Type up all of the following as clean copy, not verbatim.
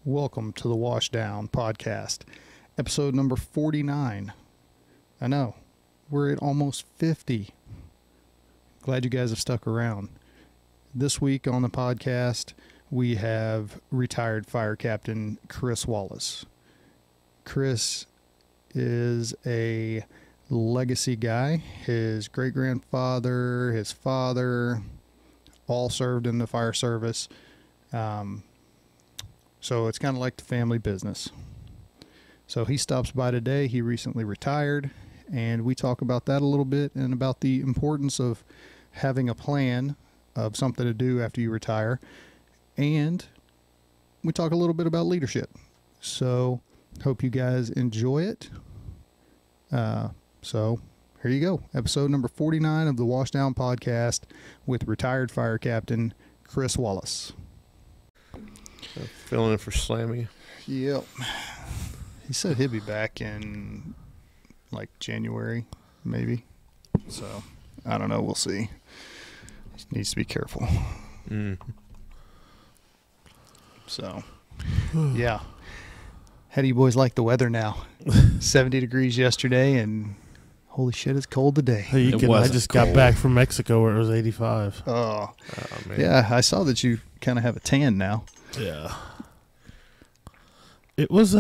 Welcome to the Washdown podcast, episode number 49. I know, we're at almost 50. Glad you guys have stuck around. This week on the podcast, we have retired fire captain Chris Wallace. Chris is a legacy guy. His great-grandfather, his father, all served in the fire service. So it's kind of like the family business. So he stops by today. He recently retired, and we talk about that a little bit and about the importance of having a plan of something to do after you retire. And we talk a little bit about leadership. So hope you guys enjoy it. So here you go. Episode number 49 of the Washdown podcast with retired fire captain Chris Wallace. Filling in for Slammy. Yep. He said he'll be back in like January, maybe. So I don't know. We'll see. He needs to be careful. So, yeah. How do you boys like the weather now? 70 degrees yesterday, and holy shit, it's cold today. I just got back from Mexico where it was 85. Oh man. Yeah. I saw that you kind of have a tan now. Yeah. It was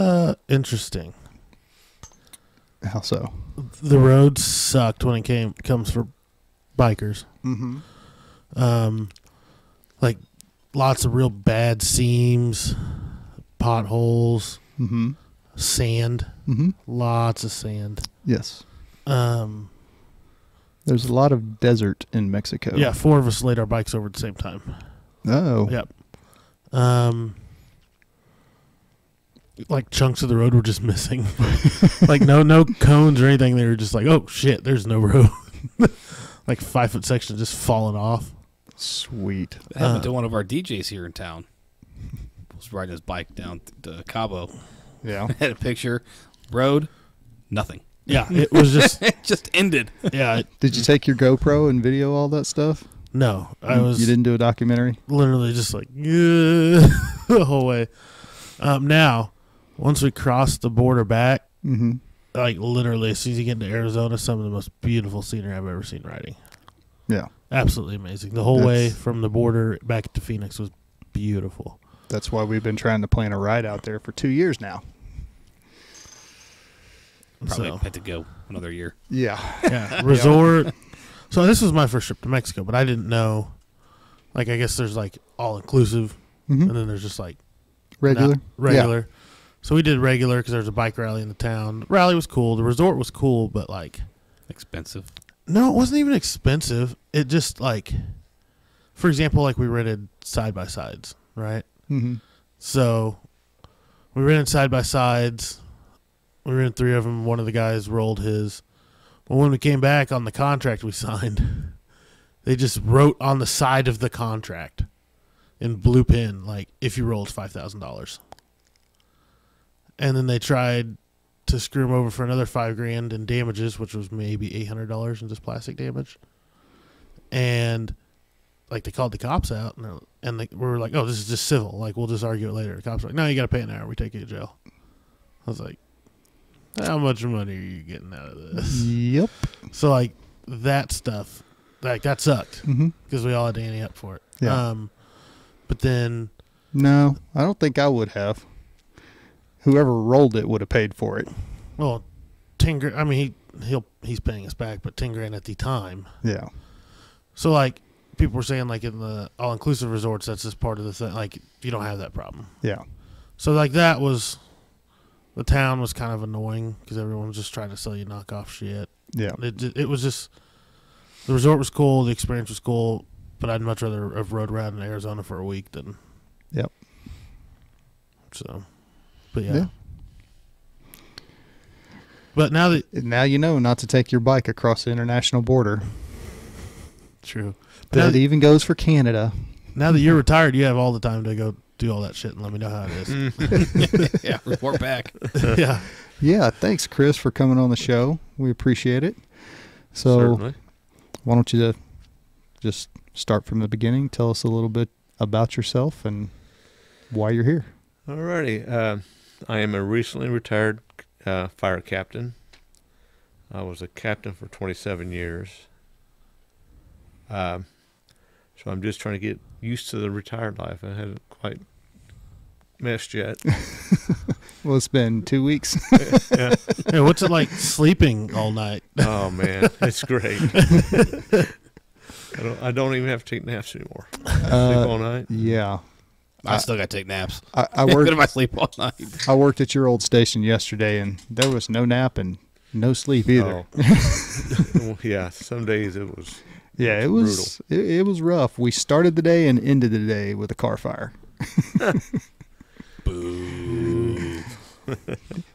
interesting. How so? The roads sucked when it comes for bikers. Mm-hmm. Like lots of real bad seams, potholes, Mm-hmm. sand. Mm-hmm. Lots of sand. Yes. There's a lot of desert in Mexico. Yeah, 4 of us laid our bikes over at the same time. Oh. Yep. Like chunks of the road were just missing. Like no cones or anything. They were just like, oh shit, there's no road. Like 5-foot section just falling off. Sweet. That happened to one of our DJs here in town. Was riding his bike down to Cabo. Yeah. Had a picture. Road, nothing. Yeah, it was just It just ended. yeah. Did you take your GoPro and video all that stuff? No, You didn't do a documentary? literally just like the whole way. Now, once we crossed the border back, Mm-hmm. like literally as soon as you get into Arizona, some of the most beautiful scenery I've ever seen riding. Yeah. Absolutely amazing. The whole way from the border back to Phoenix was beautiful. That's why we've been trying to plan a ride out there for 2 years now. Probably So, had to go another year. Yeah. yeah, resort. So this was my first trip to Mexico, but I didn't know. Like, I guess there's like all inclusive, Mm-hmm. and then there's just like Regular? regular. So we did regular because there's a bike rally in the town. The rally was cool. The resort was cool, but like, Expensive. no, it wasn't even expensive. It just like, for example, like we rented side by sides, right? Yeah. Mm-hmm. So we rented side by sides. We rented 3 of them. One of the guys rolled his. Well, when we came back on the contract we signed, they just wrote on the side of the contract in blue pen, like, if you rolled $5,000. And then they tried to screw him over for another $5,000 in damages, which was maybe $800 in just plastic damage. And like they called the cops out, and we were like, "Oh, this is just civil. Like, we'll just argue it later." The cops were like, "No, you got to pay an hour. We take you to jail." I was like, "How much money are you getting out of this?" Yep. So like that stuff, like that sucked Mm-hmm. because we all had to ante up for it. Yeah. But then No, I don't think I would have. Whoever rolled it would have paid for it. well, $10,000. I mean, he's paying us back, but $10,000 at the time. Yeah. So like people were saying, like in the all inclusive resorts, that's just part of the thing. Like you don't have that problem. Yeah. So like that was, the town was kind of annoying because everyone was just trying to sell you knockoff shit. Yeah. It was just, the resort was cool, the experience was cool, but I'd much rather have rode around in Arizona for a week than. Yep. So, but yeah. Yeah. But now that Now you know not to take your bike across the international border. true, but now That even goes for Canada. now that you're retired, you have all the time to go do all that shit and let me know how it is. Yeah, report back. Yeah. Yeah. Thanks, Chris, for coming on the show. We appreciate it. So Certainly. why don't you just start from the beginning? Tell us a little bit about yourself and why you're here. Alrighty. I am a recently retired fire captain. I was a captain for 27 years. So I'm just trying to get used to the retired life. I haven't quite meshed yet. Well, it's been 2 weeks. Yeah. Hey, what's it like sleeping all night? Oh man, it's great. I don't even have to take naps anymore. Sleep all night. Yeah. I still got to take naps. I Good worked. if I sleep all night. I worked at your old station yesterday, and there was no nap and no sleep either. Oh. Yeah, some days it was. Yeah, it was. It was rough. We started the day and ended the day with a car fire. Boo.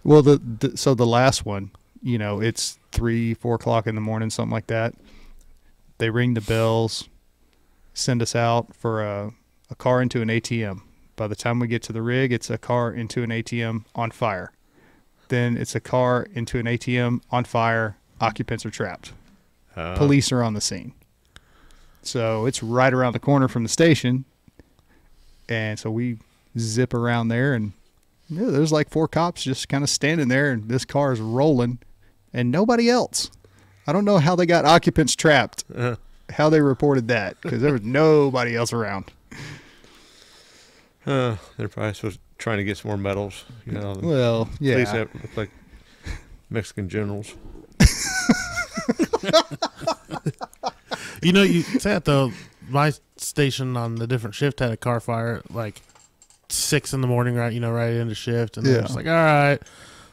Well, so the last one, it's 3-4 o'clock in the morning, something like that. They ring the bells, send us out for a car into an ATM. By the time we get to the rig, it's a car into an ATM on fire. Then it's a car into an ATM on fire. Occupants are trapped. Police are on the scene. So it's right around the corner from the station. And so we zip around there, and there's like 4 cops just kind of standing there, and this car is rolling and nobody else. I don't know how they got occupants trapped, how they reported that, because there was nobody else around. They're probably supposed to trying to get some more medals. Well, yeah. Police look like Mexican generals. You say that though. My station on the different shift had a car fire at like 6 in the morning, right? Right into shift, and they're just like, all right,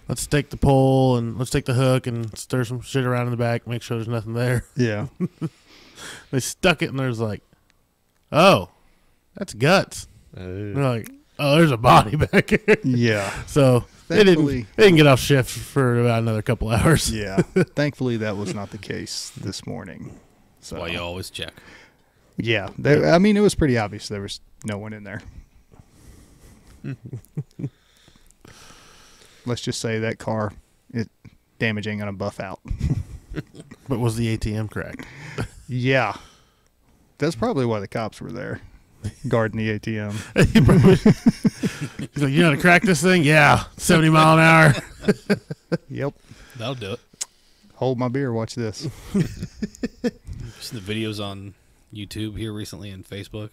let's take the pole and let's take the hook and stir some shit around in the back, make sure there's nothing there. Yeah. They stuck it, and there's like, oh, that's guts. They're like, oh, there's a body back here. Yeah. So they didn't get off shift for about another couple hours. Yeah. Thankfully, that was not the case this morning. So That's why you always check. yeah, it was pretty obvious there was no one in there. Let's just say that car, damage ain't gonna buff out. But was the ATM correct? Yeah. That's probably why the cops were there, guarding the ATM. He's like, you know how to crack this thing? Yeah, 70 mile an hour. Yep. That'll do it. Hold my beer. Watch this. Just the videos on YouTube here recently and Facebook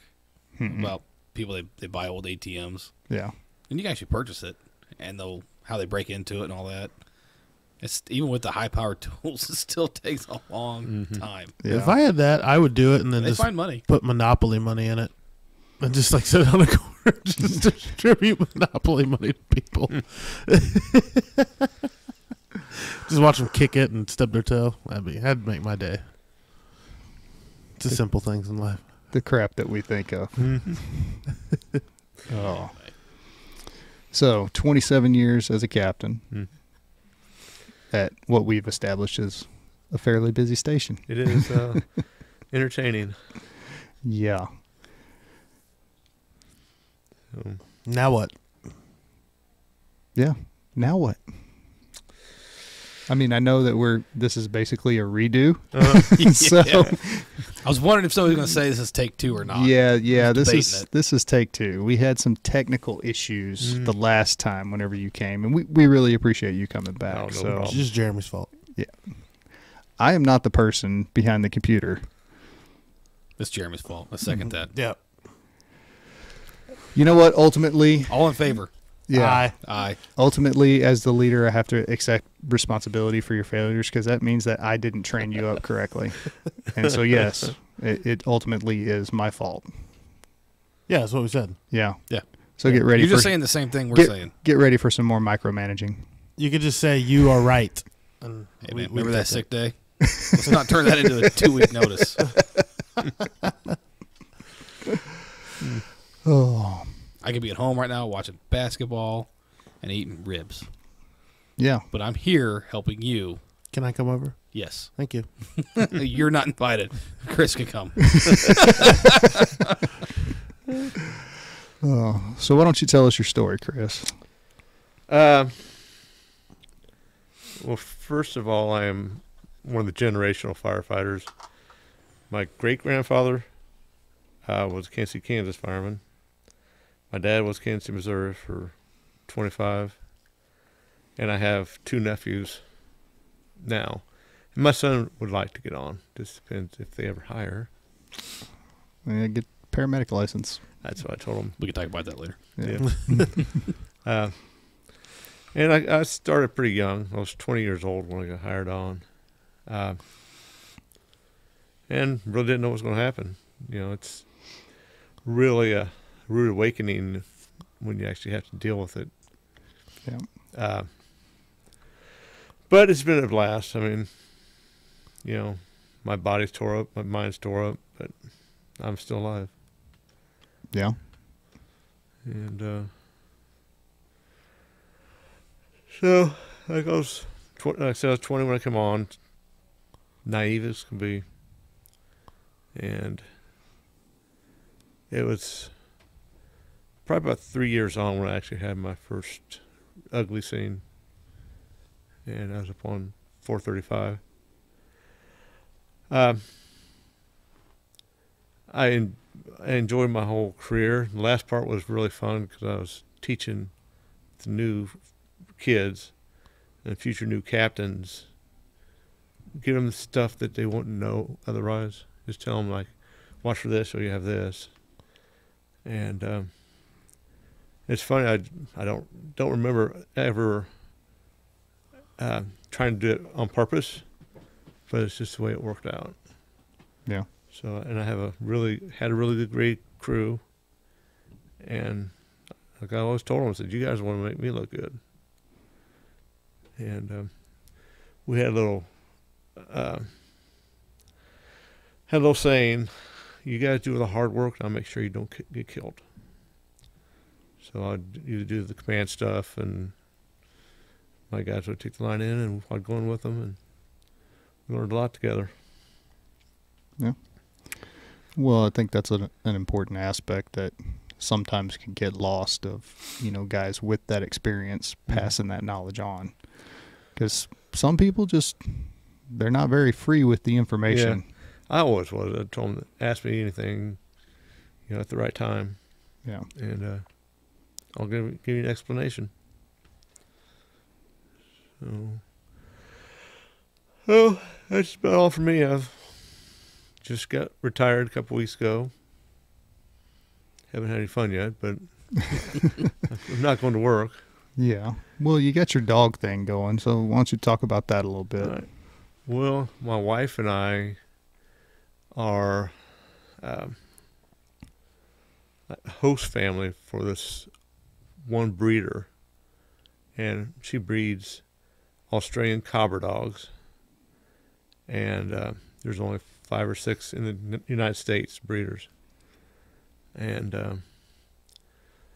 about people they buy old ATMs. Yeah. And you can actually purchase it, and how they break into it and all that. It's even with the high powered tools, it still takes a long time. Yeah. If I had that, I would do it and then They just find money. put Monopoly money in it. And just like sit on a corner, just distribute Monopoly money to people. Just watch them kick it and stub their toe. That'd make my day. It's the simple things in life. The crap that we think of. Oh. So, 27 years as a captain at what we've established is a fairly busy station. It is entertaining. Yeah. Now what? Yeah. Now what? I mean, I know that this is basically a redo. So I was wondering if somebody was going to say this is take 2 or not. yeah, this debating is take 2. We had some technical issues the last time whenever you came, and we really appreciate you coming back. No so problem. It's just Jeremy's fault. yeah. I am not the person behind the computer. It's Jeremy's fault. I second that. Yeah. You know what? Ultimately, All in favor. yeah. Aye. Ultimately, as the leader, I have to accept responsibility for your failures because that means that I didn't train you up correctly. And so, yes, it ultimately is my fault. Yeah, that's what we said. Yeah. Yeah. So get ready. You're just for, saying the same thing we're saying. Get ready for some more micromanaging. You could just say you are right. And Hey, man, remember that sick day? Let's not turn that into a 2-week notice. Oh, I could be at home right now watching basketball and eating ribs. yeah. But I'm here helping you. Can I come over? Yes. Thank you. You're not invited. Chris can come. Oh, so why don't you tell us your story, Chris? Well, first of all, I am one of the generational firefighters. My great-grandfather was a Kansas City, Kansas fireman. My dad was Kansas City, Missouri for 25, and I have 2 nephews now. And my son would like to get on. Just depends if they ever hire. Yeah, get paramedic license. That's what I told him. We can talk about that later. Yeah. And I started pretty young. I was 20 years old when I got hired on. And really didn't know what was going to happen. You know, it's really a rude awakening when you actually have to deal with it. Yeah. But it's been a blast. I mean, you know, my body's tore up, my mind's tore up, but I'm still alive. Yeah. And so I was, like I said, I was 20 when I come on. Naive as can be. And it was probably about 3 years on when I actually had my first ugly scene. And I was up on 435. I enjoyed my whole career. The last part was really fun because I was teaching the new kids and future new captains, give them the stuff that they wouldn't know otherwise. Just tell them, like, watch for this or you have this. And it's funny, I don't remember ever trying to do it on purpose, but it's just the way it worked out. Yeah. So, and I had a really good, great crew, and like I always told them, I said, you guys want to make me look good. And we had a little saying, you guys do the hard work, and I'll make sure you don't get killed. So I'd either do the command stuff, and my guys would take the line in, and I'd go in with them, and we learned a lot together. Yeah. Well, I think that's an important aspect that sometimes can get lost of, you know, guys with that experience passing that knowledge on. Because some people just, they're not very free with the information. Yeah. I always was. I told them, ask me anything, you know, at the right time. Yeah. And I'll give you an explanation. So, that's about all for me. I've just got retired a couple weeks ago. Haven't had any fun yet, but I'm not going to work. Yeah. Well, you got your dog thing going, so why don't you talk about that a little bit? Right. Well, my wife and I are host family for this one breeder, and she breeds Australian Cobber dogs, and there's only 5 or 6 in the United States breeders, and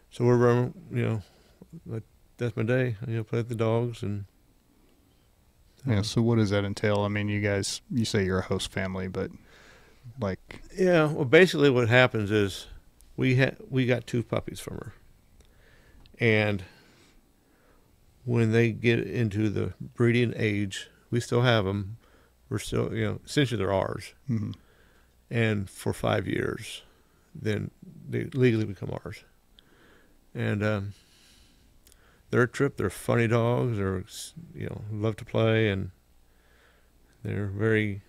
so we're, you know, like, that's my day. You know, play with the dogs and. Yeah. So what does that entail? I mean, you say you're a host family, but like. Yeah. Well, basically, what happens is we got 2 puppies from her, and when they get into the breeding age, we still have them. We're still, you know, essentially they're ours. Mm-hmm. And for 5 years, then they legally become ours. And they're a trip. They're funny dogs. They're, you know, love to play, and they're very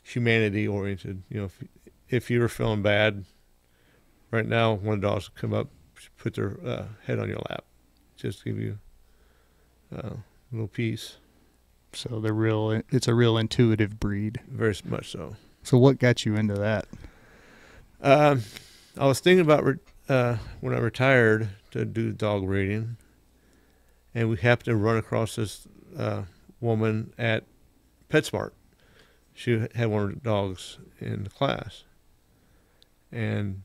humanity oriented. You know, if you were feeling bad right now, one of the dogs will come up, put their head on your lap, just to give you a little peace. So it's a real intuitive breed. Very much so. So what got you into that? I was thinking about when I retired to do dog breeding, and we happened to run across this woman at PetSmart. She had one of the dogs in the class, and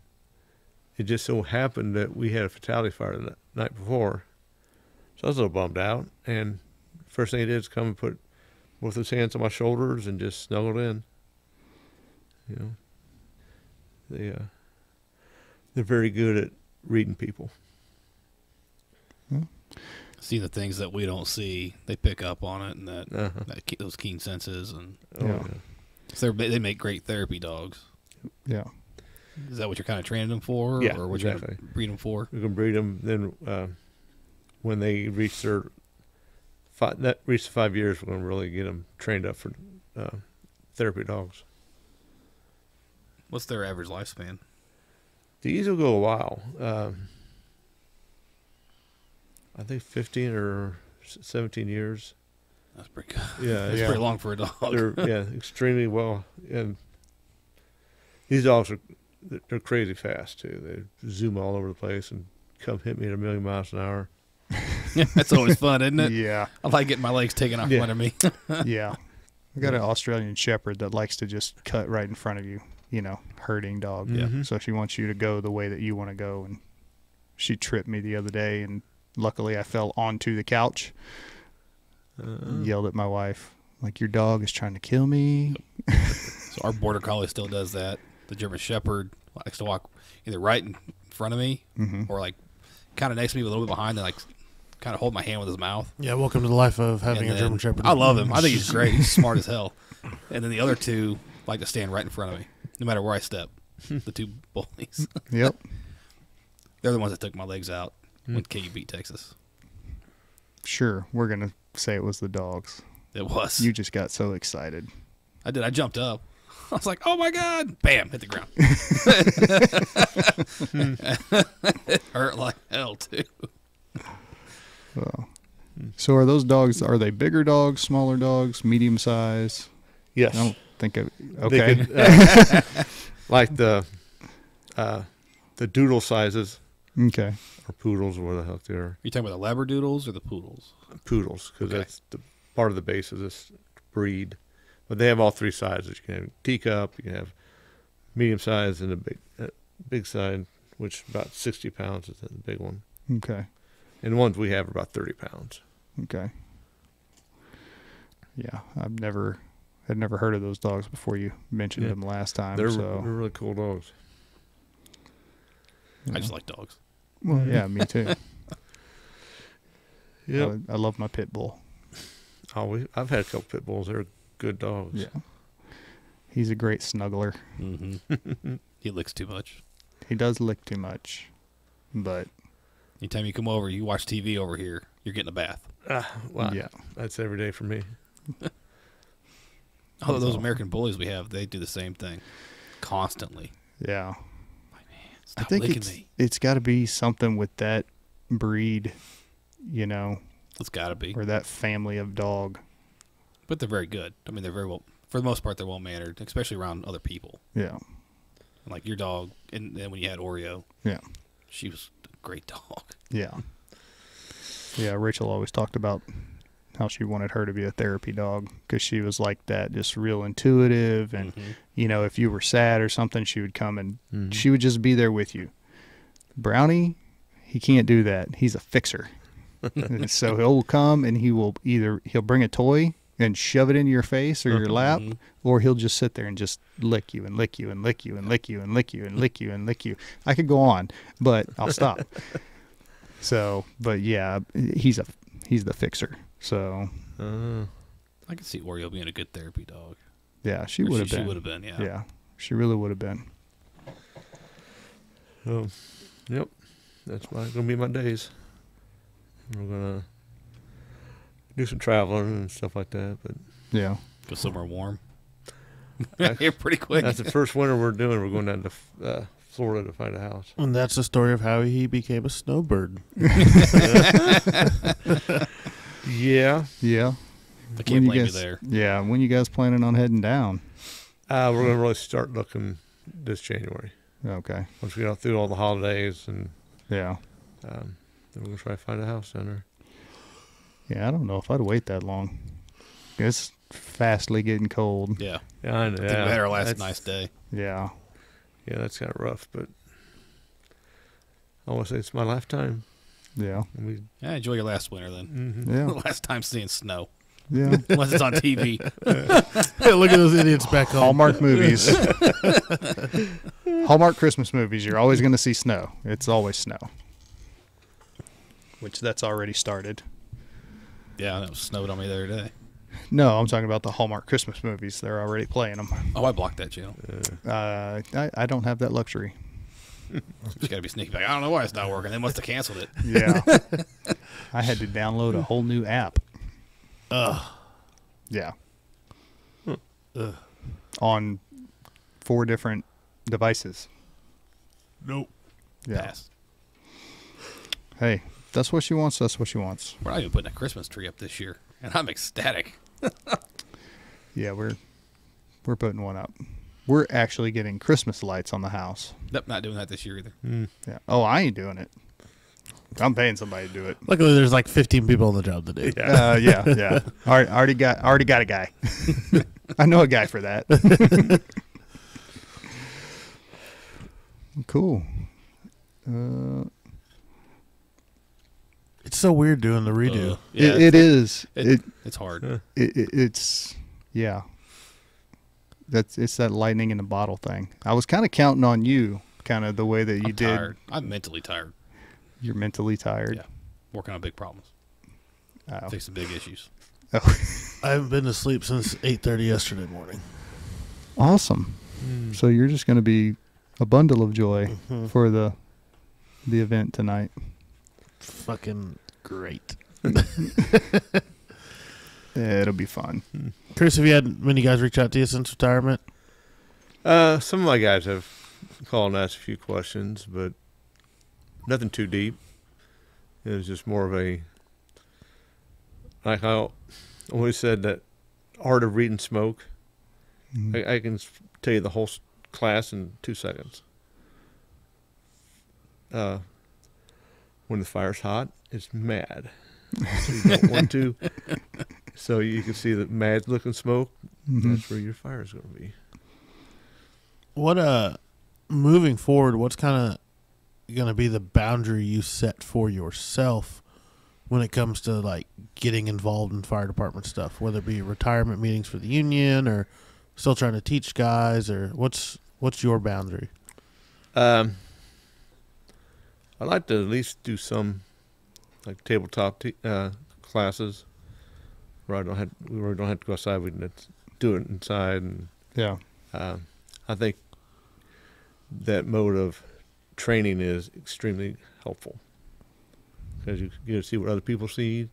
it just so happened that we had a fatality fire the night before. So I was a little bummed out, and first thing he did is come and put both his hands on my shoulders and just snuggled in. You know, they're very good at reading people. See the things that we don't see, they pick up on it, and those keen senses, and Yeah. so they make great therapy dogs. Yeah. Is that what you're kind of training them for? Yeah, or what exactly. you're going to breed them for? We can breed them. Then when they reach their 5 years, we're going to really get them trained up for therapy dogs. What's their average lifespan? These will go a while. I think 15 or 17 years. That's pretty good. Yeah, That's pretty long for a dog. They're extremely well. And these dogs they're crazy fast too. They zoom all over the place and come hit me at 1,000,000 miles an hour. That's always fun, isn't it? Yeah. I like getting my legs taken off in front of me. Yeah. I got an Australian Shepherd that likes to just cut right in front of you, herding dog. Yeah. So she wants you to go the way that you want to go. And she tripped me the other day, and luckily I fell onto the couch. Yelled at my wife, like, your dog is trying to kill me. So our Border Collie still does that. The German Shepherd likes to walk either right in front of me or like kind of next to me, but a little bit behind, and like kind of hold my hand with his mouth. Yeah, welcome to the life of having a German Shepherd. I love him. I think he's great. He's smart as hell. And then the other two like to stand right in front of me, no matter where I step. The two bullies. Yep. They're the ones that took my legs out when KU beat Texas. Sure. We're going to say it was the dogs. It was. You just got so excited. I did. I jumped up. I was like, oh, my God. Bam. Hit the ground. It hurt like hell, too. Well, so are those dogs, are they bigger dogs, smaller dogs, medium size? Yes. I don't think of, They okay. could, like the doodle sizes, Okay. or poodles, or what the heck they are. You talking about the Labradoodles or the Poodles? Poodles, because Okay. that's the part of the base of this breed. But they have all three sizes. You can have teacup, you can have medium size, and a big side, which about 60 pounds is the big one. Okay. And the ones we have are about 30 pounds. Okay. Yeah, had never heard of those dogs before you mentioned Yeah. them last time. They're so really cool dogs. I just like dogs. well, yeah, me too. Yeah. I love my pit bull. I've had a couple pit bulls. They're good dogs. Yeah, he's a great snuggler. Mm-hmm. He licks too much. He does lick too much, but Anytime you come over, you watch TV over here, you're getting a bath. Wow. yeah, That's every day for me. Although those American bullies we have, they do the same thing constantly. yeah. Stop I think licking me. it's got to be something with that breed, It's got to be. or that family of dog. But they're very good. I mean, they're very well, for the most part, they're well mannered, especially around other people. Yeah, Like your dog, and then when you had Oreo, yeah, she was a great dog. yeah. Yeah, Rachel always talked about how she wanted her to be a therapy dog because she was like that, just real intuitive. And, if you were sad or something, she would come and she would just be there with you. Brownie, he can't do that. He's a fixer. So he'll come and he'll bring a toy and shove it into your face or your lap, or he'll just sit there and just lick you and lick you and lick you and lick you and lick you and lick you and lick you. I could go on, but I'll stop. So, but yeah, he's the fixer. So, I could see Oreo being a good therapy dog. yeah, she would have been. She would have been, yeah. Yeah, she really would have been. So, yep. That's going to be my days. We're going to do some traveling and stuff like that. But Yeah. Go somewhere warm. Here pretty quick. that's the first winter we're doing. We're going down to Florida to find a house. And that's the story of how he became a snowbird. Yeah. Yeah. I can't blame you guys, there. Yeah. When you guys planning on heading down? We're going to really start looking this January. Okay. Once we get through all the holidays, and Yeah. then we're going to try to find a house down there. Yeah, I don't know if I'd wait that long. It's fastly getting cold. Yeah. Yeah, I know. I think we had our last nice day. Yeah. Yeah, that's kind of rough, but I want to say it's my lifetime. Yeah. Yeah, enjoy your last winter then. Yeah. The last time seeing snow. Yeah. Unless it's on TV. Hey, look at those idiots back home. Hallmark movies. Hallmark Christmas movies. You're always going to see snow. It's always snow. Which that's already started. Yeah, it snowed on me the other day. No, I'm talking about the Hallmark Christmas movies. They're already playing them. Oh, I blocked that channel. I don't have that luxury. You got to be sneaky. Like, I don't know why it's not working. They must have canceled it. Yeah. I had to download a whole new app. Yeah. On 4 different devices. Nope. Yeah. Pass. Hey, that's what she wants. That's what she wants. We're not even putting a Christmas tree up this year, and I'm ecstatic. Yeah, we're putting one up. We're actually getting Christmas lights on the house. Nope, not doing that this year either. Yeah. Oh, I ain't doing it. I'm paying somebody to do it. Luckily, there's like 15 people on the job to do. Yeah. Already got a guy. I know a guy for that. Cool. It's so weird doing the redo. Yeah, it is. It's hard. It's yeah. It's that lightning in the bottle thing. I was kind of counting on you, kind of the way that you I'm did. tired. I'm mentally tired. You're mentally tired. Yeah. Working on big problems. Fixing big issues. Oh. I haven't been to sleep since 8:30 yesterday morning. Awesome. So you're just going to be a bundle of joy for the event tonight. Fucking great. It'll be fun. Chris, have you had many guys reach out to you since retirement? Some of my guys have called and asked a few questions, but nothing too deep. It was just more of a, like I always said, that art of reading smoke. I can tell you the whole class in 2 seconds. When the fire's hot, it's mad. So you don't want to. So you can see the mad looking smoke. That's where your fire is going to be. What moving forward, what's kind of going to be the boundary you set for yourself when it comes to like getting involved in fire department stuff, whether it be retirement meetings for the union or still trying to teach guys, or what's your boundary? I'd like to at least do some like tabletop classes where we don't have to go outside. We can do it inside, and Yeah. I think that mode of training is extremely helpful because you get to see what other people see,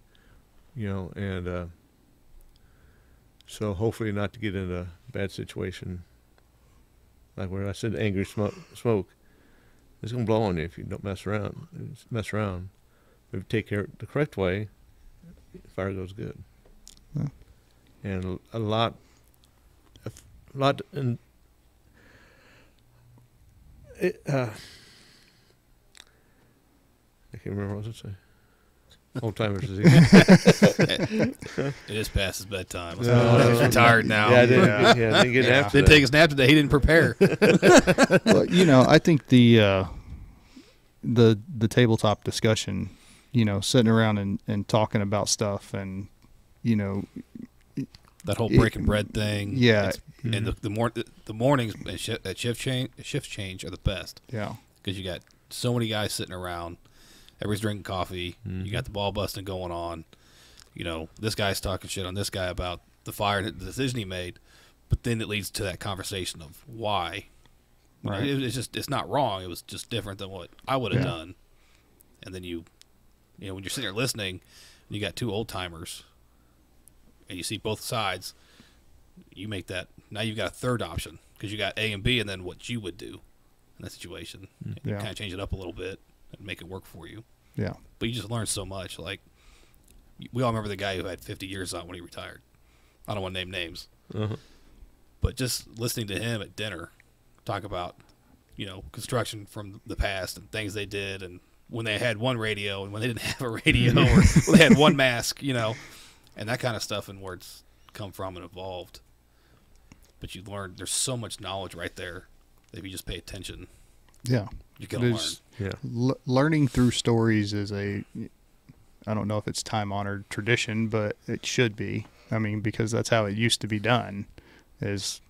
and so hopefully not to get in a bad situation. Like where I said, angry smoke, it's going to blow on you if you don't mess around. If you take care of it the correct way, fire goes good. Yeah. And a lot, and it, I can't remember what I was going to say. Old timers is It is past his bedtime. He's retired now. Yeah, I didn't get after Didn't take his nap today. He didn't prepare. Well, I think the tabletop discussion, sitting around and talking about stuff, and That whole breaking bread thing. Yeah. And the mornings at shift change are the best. Yeah. Because you got so many guys sitting around. Everybody's drinking coffee. You got the ball busting going on. This guy's talking shit on this guy about the fire and the decision he made. But then it leads to that conversation of why. Right. It's not wrong. It was just different than what I would have done. And then when you're sitting there listening, and you got 2 old timers, and you see both sides, you make that. Now you've got a third option because you got A and B, and then what you would do in that situation. You kind of change it up a little bit and make it work for you. Yeah. But you just learn so much. Like, we all remember the guy who had 50 years on when he retired. I don't want to name names. But just listening to him at dinner talk about, construction from the past and things they did, and when they had one radio and when they didn't have a radio, or when they had one mask, and that kind of stuff, and where it's come from and evolved. But you learn there's so much knowledge right there that if you just pay attention, Yeah. you're going to learn. Yeah. Learning through stories is I don't know if it's time-honored tradition, but it should be. I mean, because that's how it used to be done, is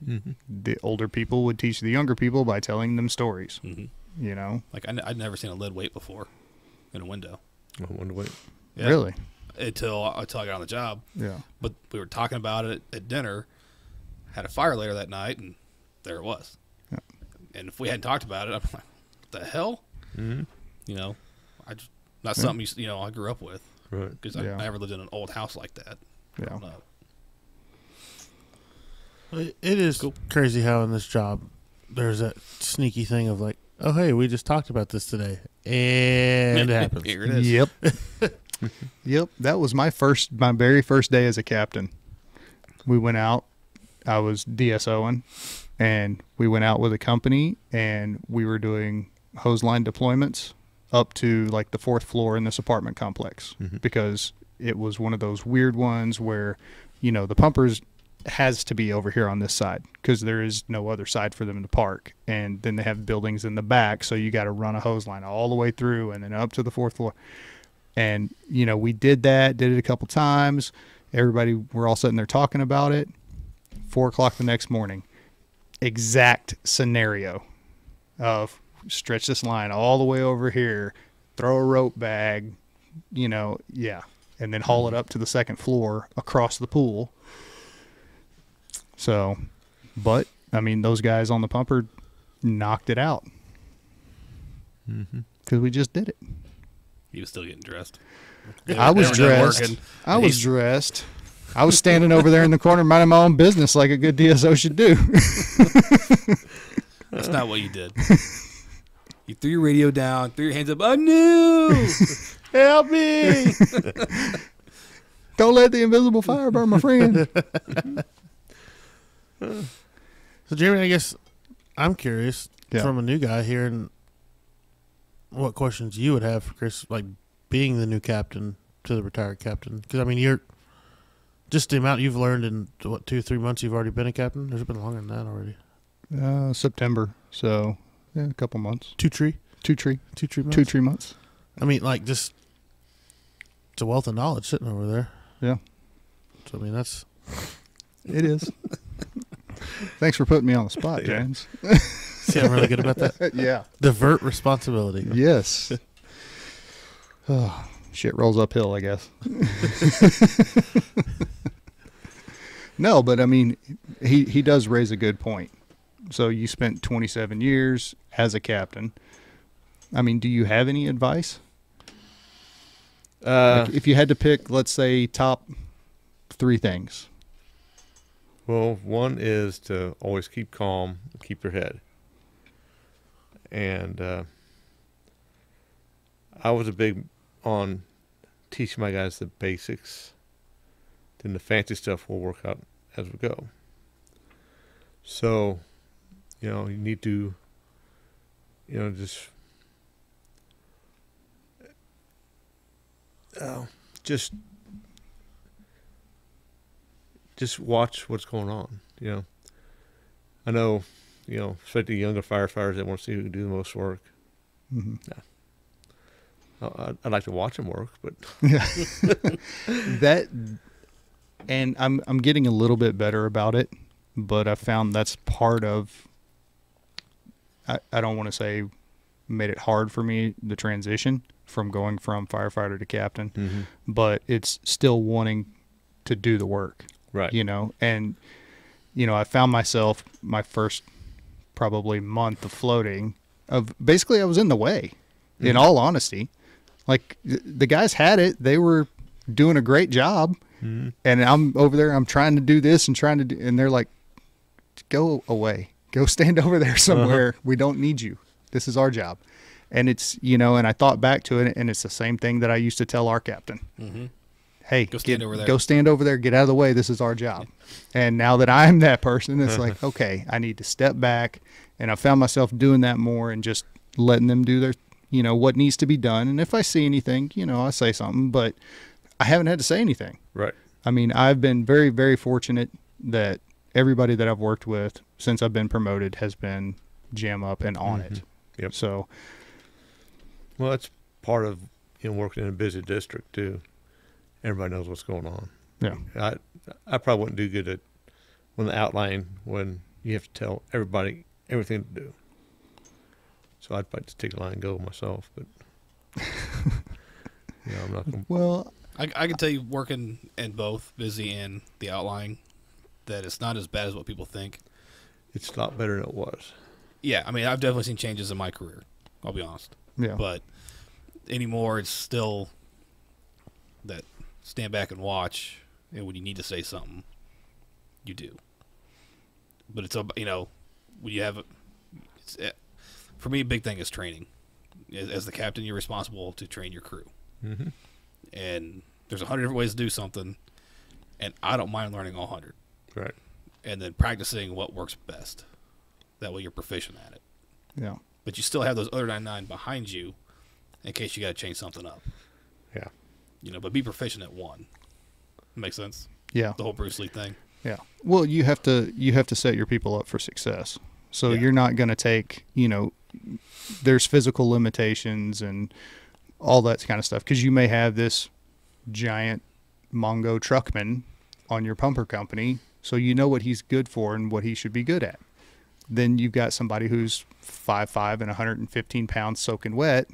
the older people would teach the younger people by telling them stories, Like, I'd never seen a lead weight before in a window. I wonder what. Yeah. Really? until I got on the job. Yeah. But we were talking about it at dinner, had a fire later that night, and there it was. Yeah. And if we hadn't talked about it, I'm like, what the hell? Mm-hmm. You know, not something I grew up with. Right. Because I never lived in an old house like that. Yeah. It is crazy how in this job there's that sneaky thing of like, oh, hey, we just talked about this today. And it happens. Here it is. Yep. Yep. That was my very first day as a captain. We went out. I was DSOing, and we went out with a company, and we were doing hose line deployments up to like the 4th floor in this apartment complex, because it was one of those weird ones where, the pumpers has to be over here on this side because there is no other side for them to park. And then they have buildings in the back, so you got to run a hose line all the way through and then up to the 4th floor. And, we did it a couple times. We're all sitting there talking about it. 4 o'clock the next morning, exact scenario of stretch this line all the way over here, throw a rope bag, and then haul it up to the 2nd floor across the pool. So, but I mean, those guys on the pumper knocked it out because we just did it. He was still getting dressed. I was dressed. I was dressed. I was standing over there in the corner minding my own business like a good DSO should do. That's not what you did. You threw your radio down, threw your hands up. I knew! Help me! Don't let the invisible fire burn my friend. So, Jeremy, I guess I'm curious from a new guy here, and what questions you would have for Chris, like being the new captain to the retired captain. Because, I mean, you're just the amount you've learned in, 2 or 3 months you've already been a captain? There's been longer than that already. September. So, a couple months. 2 tree months. I mean, like, just it's a wealth of knowledge sitting over there. Yeah. So, I mean, it is. Thanks for putting me on the spot, James. See, I'm really good about that. Yeah. Divert responsibility. Yes. Oh, shit rolls uphill, I guess. No, but I mean, he does raise a good point. So you spent 27 years as a captain. I mean, do you have any advice? Like if you had to pick, let's say, top 3 things. Well, one is to always keep calm, keep your head. And I was a big on teaching my guys the basics. Then the fancy stuff will work out as we go. So, you need to, just watch what's going on. I know, especially younger firefighters that want to see who can do the most work. Mm-hmm. Yeah. I'd like to watch them work, but and I'm getting a little bit better about it, but I found that's part of. I don't want to say made it hard for me, the transition from going from firefighter to captain, but it's still wanting to do the work. Right. And, I found myself my first probably month of floating basically I was in the way, in all honesty. Like the guys had it, they were doing a great job, and I'm over there, I'm trying to do this and they're like, go away, go stand over there somewhere. We don't need you. This is our job. And it's, and I thought back to it, and it's the same thing that I used to tell our captain. Mm-hmm. Hey, go stand over there, get out of the way. This is our job. And now that I'm that person, it's like, okay, I need to step back. And I found myself doing that more and just letting them do their, what needs to be done. And if I see anything, I say something, but I haven't had to say anything. Right. I mean, I've been very, very fortunate that everybody that I've worked with since I've been promoted has been jam up and on it. Yep. So. Well, that's part of, working in a busy district too. Everybody knows what's going on. Yeah. I probably wouldn't do good at when the outline, when you have to tell everybody everything to do. So I'd probably just take a line and go myself, but I'm not going to. Well, I can tell you, working in both busy and the outlying, that it's not as bad as what people think. It's a lot better than it was. Yeah, I mean, I've definitely seen changes in my career. I'll be honest. Yeah. But anymore, it's still that stand back and watch, and when you need to say something, you do. But it's when you have for me, a big thing is training. As the captain, you're responsible to train your crew. Mm-hmm. And there's 100 different ways to do something, and I don't mind learning all 100. Right. And then practicing what works best. That way you're proficient at it. Yeah. But you still have those other 99 behind you in case you got to change something up. Yeah. But be proficient at one. Make sense? Yeah. The whole Bruce Lee thing. Yeah. Well, you have to set your people up for success. So Yeah. you're not going to take, there's physical limitations and all that kind of stuff, because you may have this giant Mongo truckman on your pumper company, so you know what he's good for and what he should be good at. Then you've got somebody who's 5'5" and 115 pounds soaking wet.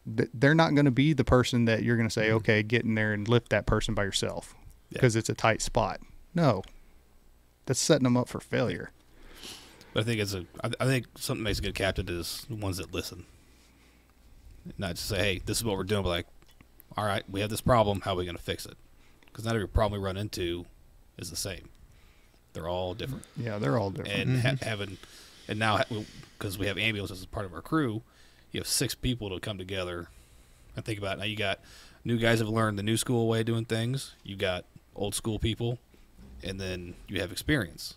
They're not going to be the person that you're going to say, okay, get in there and lift that person by yourself because it's a tight spot. No, that's setting them up for failure. But I think I think something that makes a good captain is the ones that listen. Not just say, hey, this is what we're doing, but like, all right, we have this problem. How are we going to fix it? Because not every problem we run into is the same. They're all different. Yeah, they're all different. And now, because we have ambulances as part of our crew, you have 6 people to come together and think about it. Now you got new guys have learned the new school way of doing things. You got old school people, and then you have experience.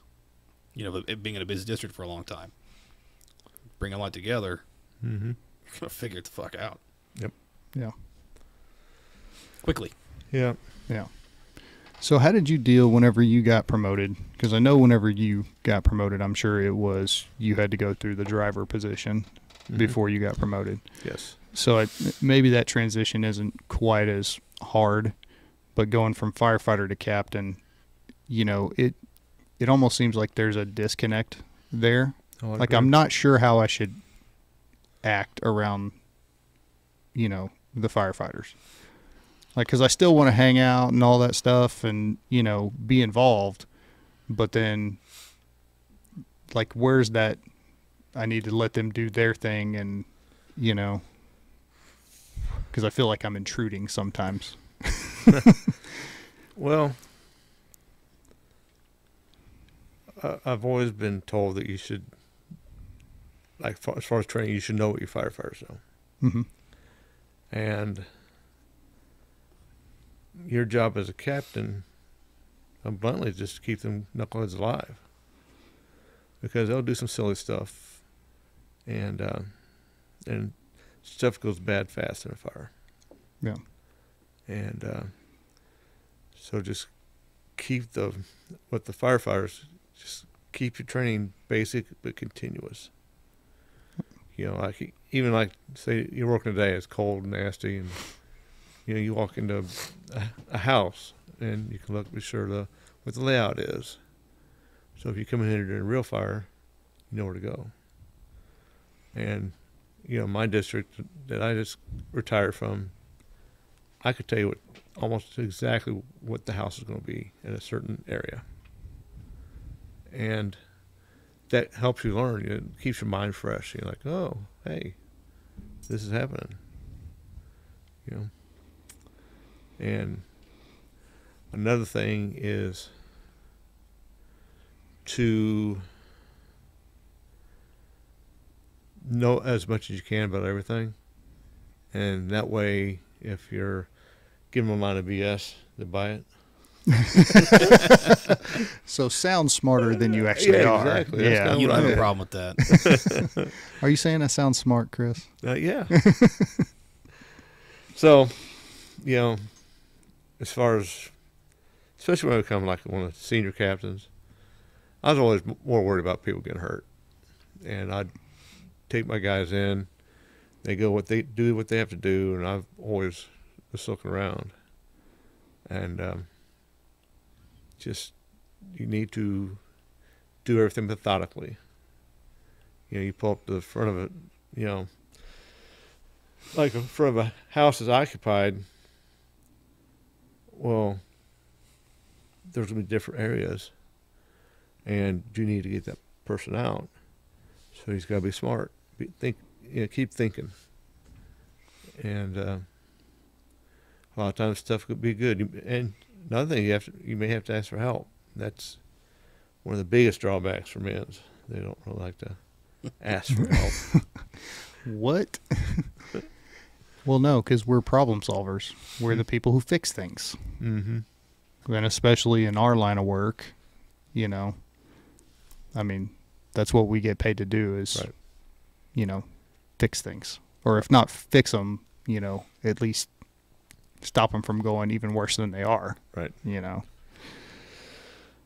Being in a busy district for a long time. Bring a lot together. Mm-hmm. You're gonna figure it the fuck out. Yep. Yeah. Quickly. Yeah. Yeah. So how did you deal whenever you got promoted? Because I know whenever you got promoted, I'm sure it was you had to go through the driver position before you got promoted. Yes. So maybe that transition isn't quite as hard, but going from firefighter to captain, it almost seems like there's a disconnect there. Like I'm not sure how I should act around, the firefighters. Like, because I still want to hang out and all that stuff and, be involved. But then, like, where's that? I need to let them do their thing and, because I feel like I'm intruding sometimes. Well, I've always been told that you should, like, as far as training, you should know what your firefighters know. Mm-hmm. And your job as a captain, bluntly, is just to keep them knuckleheads alive. Because they'll do some silly stuff, and stuff goes bad fast in a fire. Yeah. And so just keep with the firefighters, just keep your training basic but continuous. Like say you're working today, it's cold and nasty, and you walk into a house and you can be sure what the layout is. So if you come in here during a real fire, you know where to go. And my district that I just retired from, I could tell you almost exactly what the house is going to be in a certain area. And that helps you learn. It keeps your mind fresh. You're like, oh, hey, this is happening. And another thing is to know as much as you can about everything. And that way, if you're giving them a line of BS, they buy it. So sound smarter than you actually are. Exactly. Yeah, You don't have a problem with that. Are you saying I sound smart, Chris? Yeah. So, as far as, especially when I become like one of the senior captains, I was always more worried about people getting hurt. And I'd take my guys in, they go what they have to do, and I've always just looking around. And you need to do everything methodically. You pull up to the front of it, like in front of a house is occupied, well, there's going to be different areas, and you need to get that person out. So he's got to be smart. Keep thinking. And a lot of times stuff could be good. And another thing, you may have to ask for help. That's one of the biggest drawbacks for men's. They don't really like to ask for help. What? Well, no, because we're problem solvers. We're the people who fix things. Mm-hmm. And especially in our line of work, you know, I mean, that's what we get paid to do is, Right. you know, fix things. Or if not fix them, you know, at least stop them from going even worse than they are. Right. You know.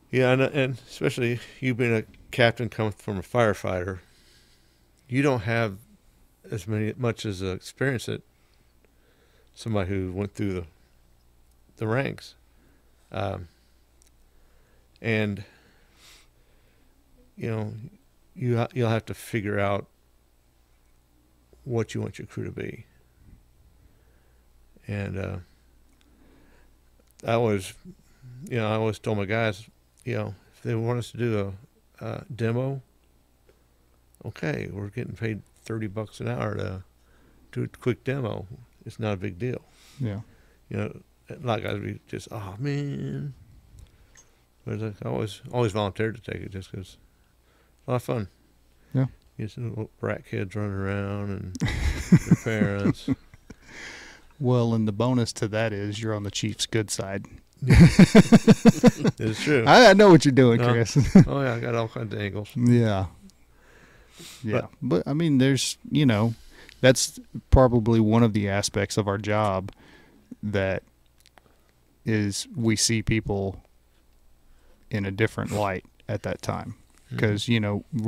Yeah, and especially you being a captain coming from a firefighter, you don't have as much as experience that somebody who went through the ranks, and you know you'll have to figure out what you want your crew to be. And I always told my guys, if they want us to do a demo, okay, we're getting paid $30 an hour to do a quick demo. It's not a big deal. Yeah. A lot of guys be just, oh man. But I always volunteered to take it just because it's a lot of fun. Yeah. You see little brat kids running around and their parents. Well, and the bonus to that is you're on the Chiefs' good side. It's true. I know what you're doing, Chris. Oh yeah, I got all kinds of angles. Yeah. Yeah. But I mean, there's, that's probably one of the aspects of our job that is we see people in a different light at that time. Because, we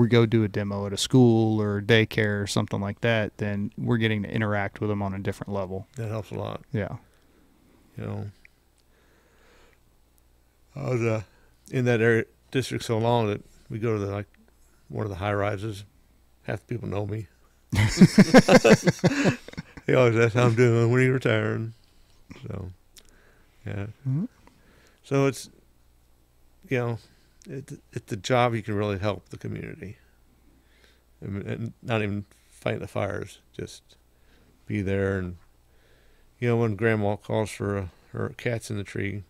go do a demo at a school or daycare or something like that, then we're getting to interact with them on a different level. That helps a lot. Yeah. I was in that area district so long that we go to one of the high rises. Half the people know me. They always ask how I'm doing, when are you retiring? So, yeah. Mm-hmm. So it's, it's the job you can really help the community. And not even fight the fires, just be there. And, when grandma calls for her cat's in the tree,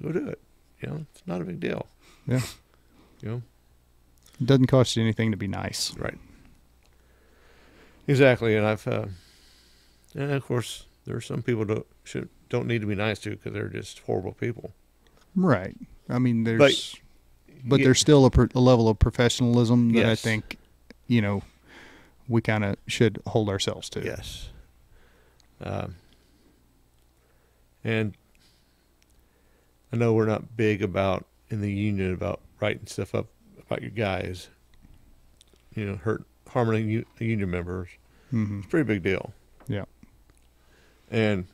go do it. It's not a big deal. Yeah. It doesn't cost you anything to be nice. Right. Exactly. And and of course, there are some people don't need to be nice to because they're just horrible people. Right. I mean, but there's still a level of professionalism that I think, we kind of should hold ourselves to. Yes. And I know we're not big in the union about writing stuff up about your guys, harming union members. Mm-hmm. It's a pretty big deal. Yeah. And,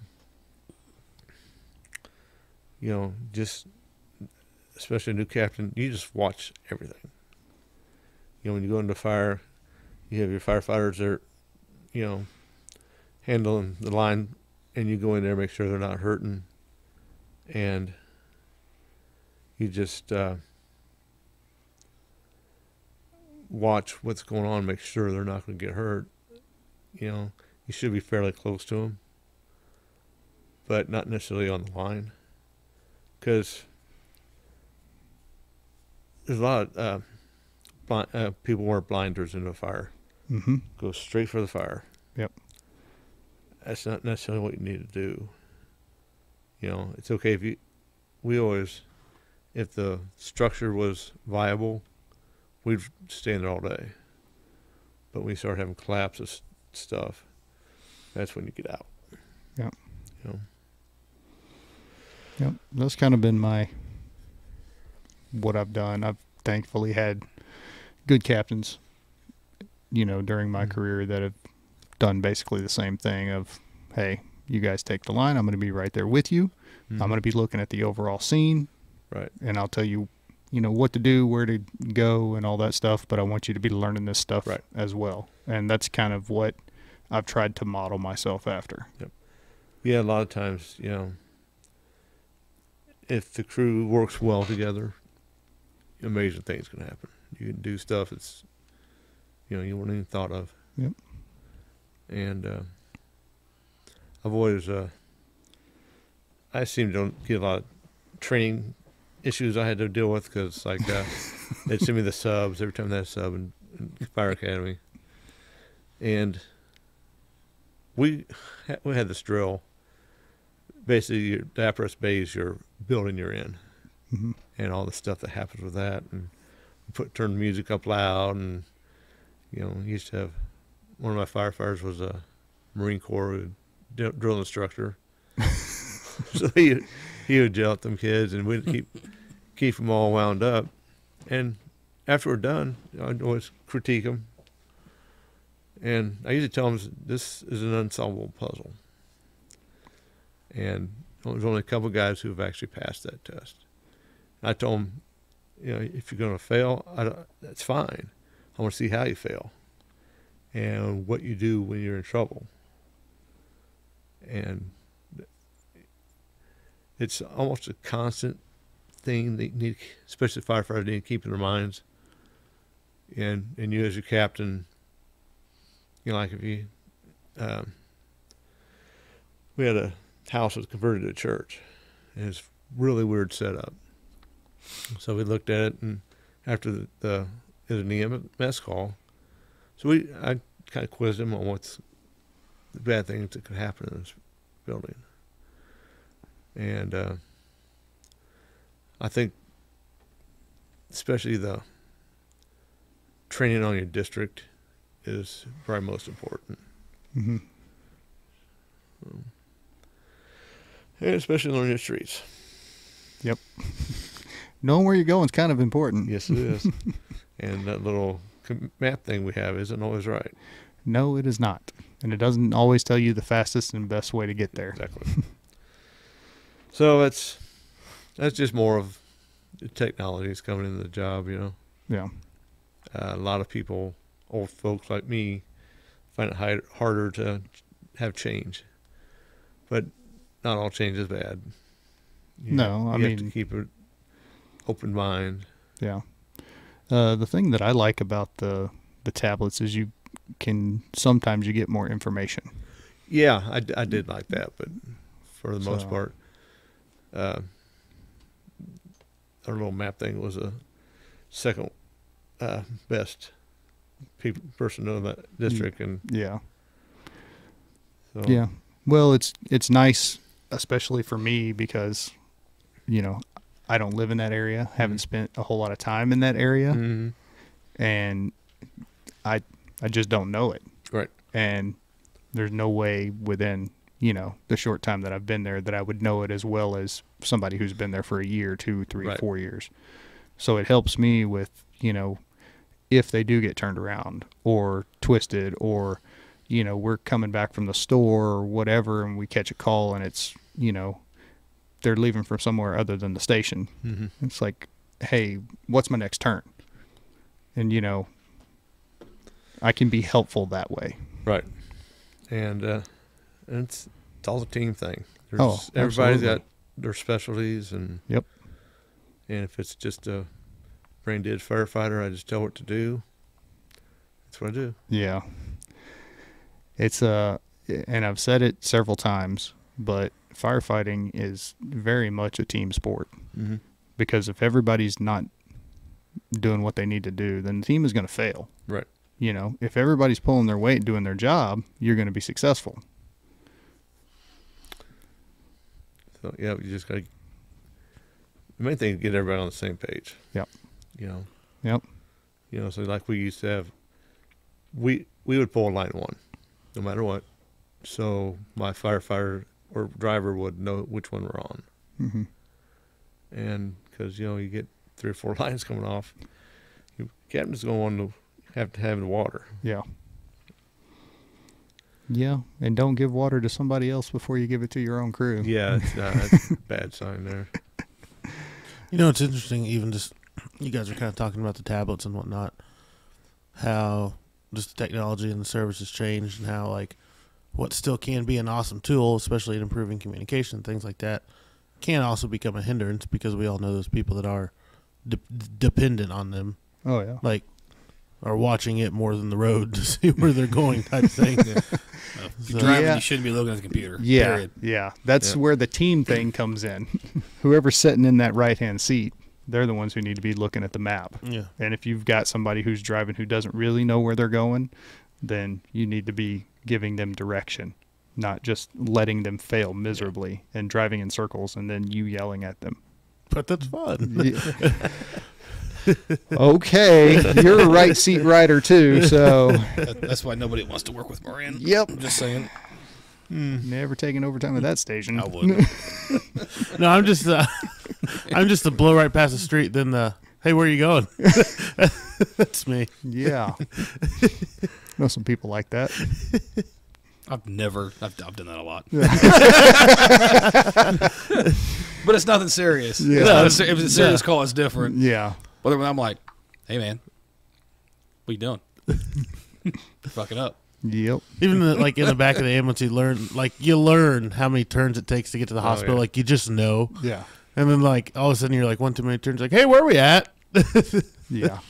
just, especially a new captain, you just watch everything. When you go into fire, you have your firefighters there, handling the line, and you go in there, make sure they're not hurting. And you just watch what's going on, make sure they're not going to get hurt. You should be fairly close to them, but not necessarily on the line, because there's a lot of people wear blinders into a fire. Mm-hmm. Go straight for the fire. Yep. That's not necessarily what you need to do. It's okay if the structure was viable, we'd stay in there all day. But when you start having collapses stuff, that's when you get out. Yeah. Yep. That's kind of been what I've done. I've thankfully had good captains, during my career that have done basically the same thing of, hey, you guys take the line. I'm going to be right there with you. Mm-hmm. I'm going to be looking at the overall scene. Right. And I'll tell you, what to do, where to go, and all that stuff. But I want you to be learning this stuff as well. And that's kind of what I've tried to model myself after. Yep. Yeah, a lot of times, if the crew works well together, amazing things can happen. You can do stuff that's, you wouldn't even thought of. Yep. And I've always, I seem to get a lot of training issues I had to deal with because, like, they'd send me the subs every time they had a sub in Fire Academy. And we had this drill. Basically, the apparatus bay is your building you're in, Mm-hmm. and all the stuff that happens with that. And turn the music up loud. And, used to have one of my firefighters was a Marine Corps drill instructor. So he would yell at them kids, and we'd keep them all wound up. And after we're done, I'd always critique them. And I usually tell them this is an unsolvable puzzle. And there's only a couple of guys who have actually passed that test. I told them, if you're going to fail, that's fine. I want to see how you fail and what you do when you're in trouble. And it's almost a constant thing that you need, especially firefighters, need to keep in their minds. And you as your captain, like if you, we had a house that was converted to a church, and it's really weird setup. So we looked at it, and after it was an EMS call, so I kind of quizzed him on what's the bad things that could happen in this building. And I think especially the training on your district is probably most important. Mm-hmm. And especially learning the streets. Yep. Knowing where you're going is kind of important. Yes, it is. And that little map thing we have isn't always right. No, it is not. And it doesn't always tell you the fastest and best way to get there. Exactly. So that's just more of the technologies coming into the job, Yeah. A lot of people, old folks like me, find it harder to have change. But not all change is bad. You have to keep an open mind. Yeah. The thing that I like about the tablets is sometimes you get more information. Yeah, I did like that, but for the most part, our little map thing was a second best person in that district, and yeah. So. Yeah. Well, it's nice, especially for me, because I don't live in that area, haven't spent a whole lot of time in that area, mm-hmm. and I just don't know it. Right. And there's no way within the short time that I've been there that I would know it as well as somebody who's been there for a year, 2, 3, right. 4 years. So it helps me with if they do get turned around or twisted, or we're coming back from the store or whatever, and we catch a call and it's they're leaving from somewhere other than the station. Mm-hmm. It's like, hey, what's my next turn? And I can be helpful that way. Right. And it's all a team thing. Everybody's absolutely. got their specialties, and Yep. And if it's just a brain dead firefighter, I just tell what to do. That's what I do. Yeah. It's and I've said it several times, but firefighting is very much a team sport. Mm-hmm. Because if everybody's not doing what they need to do, then the team is going to fail. Right. If everybody's pulling their weight, doing their job, you're going to be successful. So yeah, you just got to. The main thing is get everybody on the same page. Yep. Yep. So like we used to have, we would pull a line one, no matter what. So my firefighter or driver would know which one we're on. Mm-hmm. And because you get 3 or 4 lines coming off, your captain's going to have the water. Yeah. Yeah, and don't give water to somebody else before you give it to your own crew. Yeah, that's a bad sign there. It's interesting, even just, you guys are kind of talking about the tablets and whatnot, how just the technology and the service has changed, and how, like, what still can be an awesome tool, especially in improving communication, things like that, can also become a hindrance because we all know those people that are dependent on them, Oh yeah. like are watching it more than the road to see where they're going type thing. If you're driving, you shouldn't be looking at the computer. Yeah, Period. yeah. That's where the team thing comes in. Whoever's sitting in that right-hand seat, they're the ones who need to be looking at the map. Yeah. And if you've got somebody who's driving who doesn't really know where they're going, then you need to be giving them direction, not just letting them fail miserably and driving in circles and then you yelling at them. But that's fun. Yeah. Okay, you're a right seat rider too, so That's why nobody wants to work with Moran. Yep. I'm just saying. Never taking overtime at that station. I wouldn't. No, I'm just the blow right past the street. Then the hey, where are you going? That's me. Yeah. Know some people like that. I've done that a lot. But it's nothing serious. Yeah. No, if it's a serious call, it's different. Yeah. Whether when I'm like, hey man, what you doing? You're fucking up. Yep. Even like in the back of the ambulance, you learn how many turns it takes to get to the hospital. yeah. Like you just know. Yeah. And then like all of a sudden you're like one too many turns. Like, hey, where are we at? Yeah.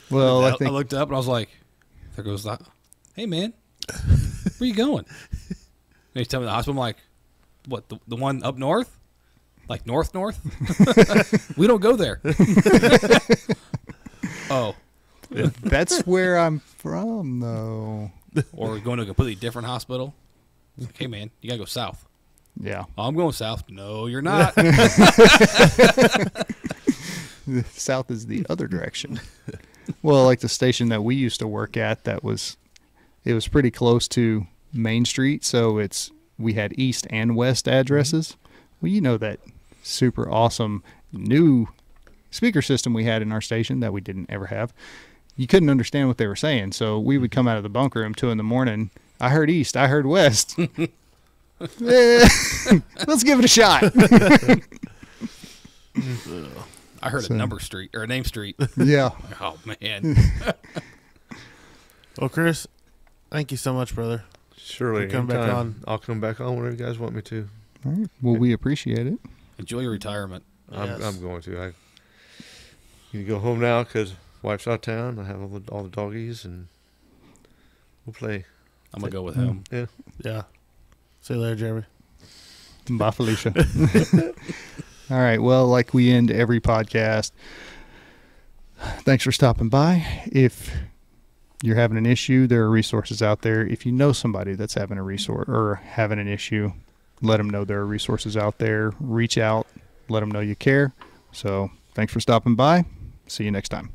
Well, I I think looked up and I was like, there goes that. Hey man, where you going? And he's telling me the hospital. I'm like, what, the one up north? Like north? We don't go there. Oh. that's where I'm from, though. Or we're going to a completely different hospital. It's like, hey man, you gotta go south. Yeah. Oh, I'm going south. No, you're not. South is the other direction. Well, like the station that we used to work at, it was pretty close to Main Street, so we had east and west addresses. Well, you know that super awesome new speaker system we had in our station that we didn't ever have. You couldn't understand what they were saying, so we would come out of the bunker room 2 a.m. I heard east, I heard west. Let's give it a shot. I heard a number street or a name street. Yeah. Oh man. Well, Chris, thank you so much, brother. Surely. Come back anytime. on. I'll come back on whenever you guys want me to. All right. Well, we appreciate it. Enjoy your retirement. Yes. I'm going to. I need to go home now because wife's out of town. I have all the doggies, and we'll play. I'm gonna go with him. Yeah. Yeah. See you later, Jeremy. Bye, Felicia. All right. Well, like we end every podcast, thanks for stopping by. If you're having an issue, there are resources out there. If you know somebody that's having a resource or having an issue, let them know there are resources out there. Reach out. Let them know you care. So thanks for stopping by. See you next time.